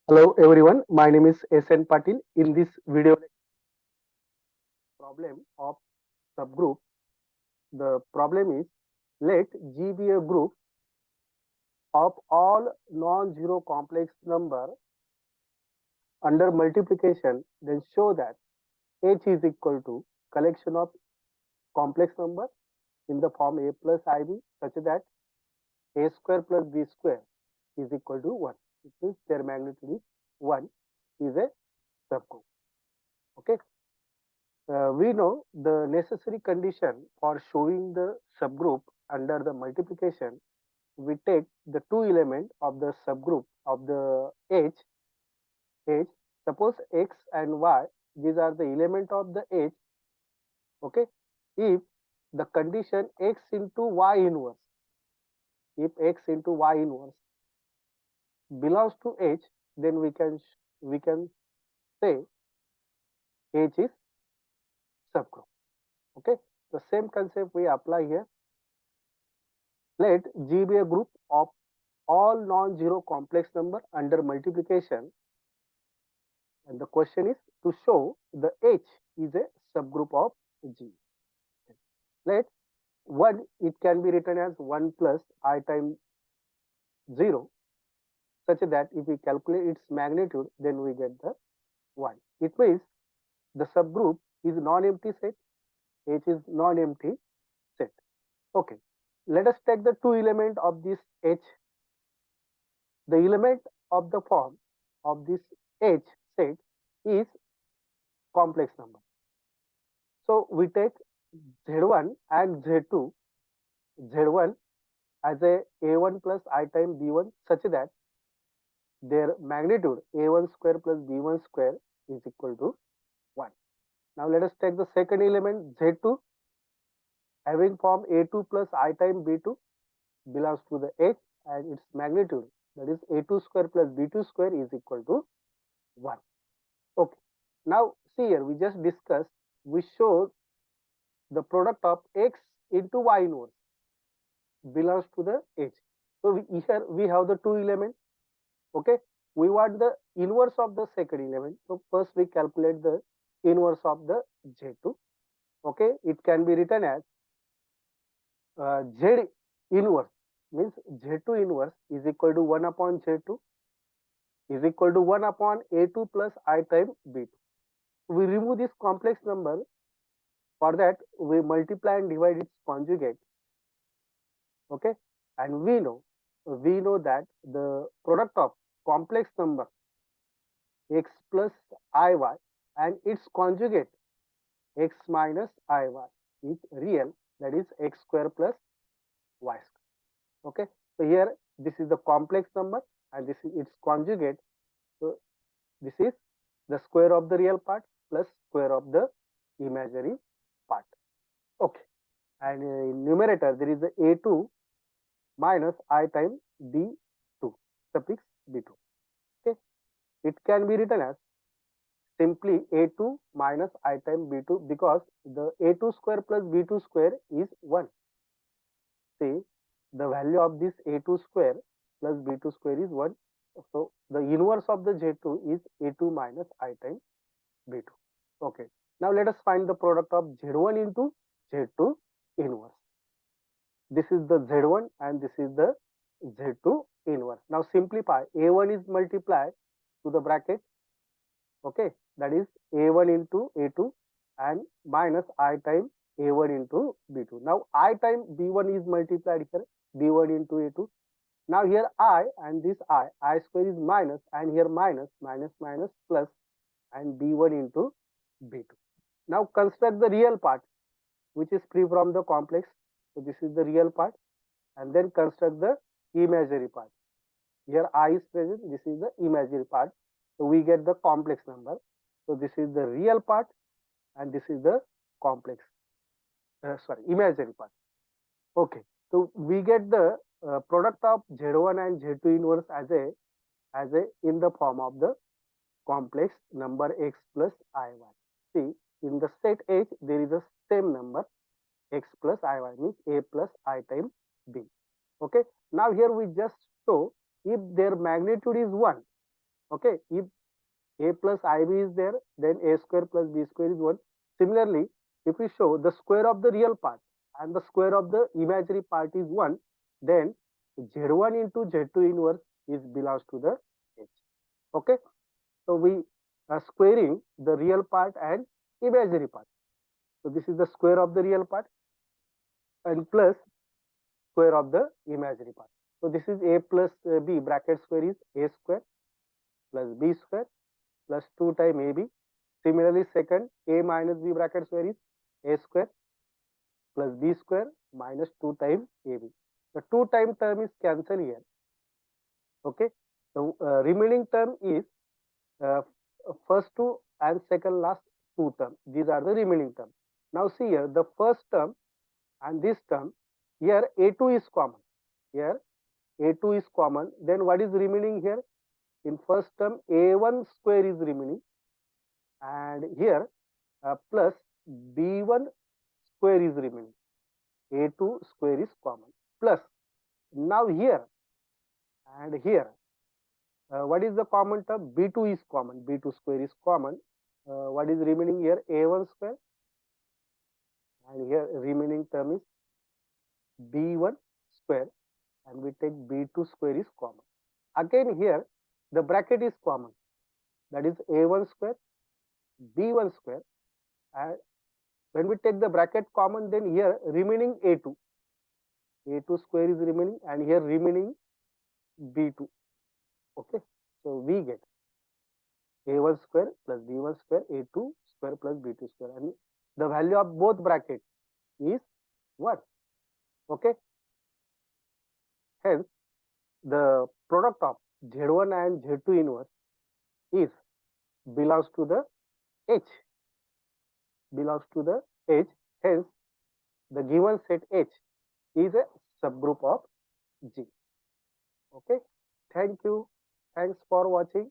Hello everyone, my name is SN Patil. In this video problem of subgroup, the problem is let G be a group of all non-zero complex number under multiplication, then show that H is equal to collection of complex number in the form a plus ib such that a square plus b square is equal to 1. It means their magnitude is 1 is a subgroup. Okay. We know the necessary condition for showing the subgroup under the multiplication. We take the two element of the subgroup of the H. Suppose x and y, these are the element of the H. Okay. If the condition x into y inverse, if x into y inverse belongs to H, then we can say H is subgroup. Okay. The same concept we apply here. Let G be a group of all non-zero complex number under multiplication, and the question is to show the H is a subgroup of G. Let 1, it can be written as 1 plus I times 0, such that if we calculate its magnitude, then we get the 1. It means the subgroup is non-empty set. H is non-empty set. Okay. Let us take the two element of this H. The element of the form of this H set is complex number. So we take Z1 and Z2, Z1 as a1 plus I times b1 such that their magnitude a1 square plus b1 square is equal to 1. Now let us take the second element Z2 having form a2 plus I times b2 belongs to the H, and its magnitude, that is a2 square plus b2 square, is equal to 1. Okay. Now see here, we just discussed, we showed the product of x into y inverse belongs to the H. So here we have the two elements. Okay. We want the inverse of the second element. So first we calculate the inverse of the Z2. Okay. It can be written as Z inverse, means Z2 inverse is equal to 1 upon Z2 is equal to 1 upon A2 plus I times B2. We remove this complex number. For that, we multiply and divide its conjugate. Okay. And we know that the product of complex number x plus iy and its conjugate x minus iy is real, that is x square plus y square. Okay. So here this is the complex number and this is its conjugate. So this is the square of the real part plus square of the imaginary part. Okay. And in numerator there is the a2 minus I times b2 suffix b2. Okay. It can be written as simply a2 minus I times b2 because the a2 square plus b2 square is 1. See, the value of this a2 square plus b2 square is 1. So the inverse of the z2 is a2 minus I times b2. Okay. Now let us find the product of z1 into z2 inverse. This is the z1 and this is the z2 inverse. Now simplify. A1 is multiplied to the bracket. Okay. That is a1 into a2 and minus I times a1 into b2. Now I times b1 is multiplied here, b1 into a2. Now here I and this I square is minus, and here minus, minus, minus, plus, and b1 into b2. Now construct the real part which is free from the complex. So this is the real part, and then construct the imaginary part. Here I is present, this is the imaginary part. So we get the complex number. So this is the real part and this is the complex, imaginary part. Okay. So we get the product of Z1 and Z2 inverse as a in the form of the complex number x plus iy. See, in the set H there is the same number x plus iy, means a plus I times b. Okay. Now here we just show if their magnitude is 1. Okay, if a plus ib is there, then a square plus b square is 1. Similarly, if we show the square of the real part and the square of the imaginary part is 1, then z1 into z2 inverse is belongs to the h. Okay, so we are squaring the real part and imaginary part. So this is the square of the real part and plus square of the imaginary part. So this is a plus b bracket square is a square plus b square plus 2 times ab. Similarly, second a minus b bracket square is a square plus b square minus 2 times ab. The 2 time term is cancelled here. Okay. The remaining term is uh, first two and second last two term. These are the remaining term. Now see here the first term and this term, here a2 is common. Here a2 is common. Then what is remaining here? In first term a1 square is remaining, and here plus b1 square is remaining. A2 square is common. Plus now here and here, what is the common term? B2 is common. B2 square is common. What is remaining here? A1 square, and here remaining term is B1 square, and we take B2 square is common. Again here the bracket is common, that is A1 square, B1 square, and when we take the bracket common, then here remaining A2, A2 square is remaining, and here remaining B2. Okay, so we get A1 square plus B1 square, A2 square plus B2 square, and the value of both brackets is 1. Okay, hence the product of Z1 and Z2 inverse is belongs to the H, belongs to the H. Hence the given set H is a subgroup of G. Okay, thank you. Thanks for watching.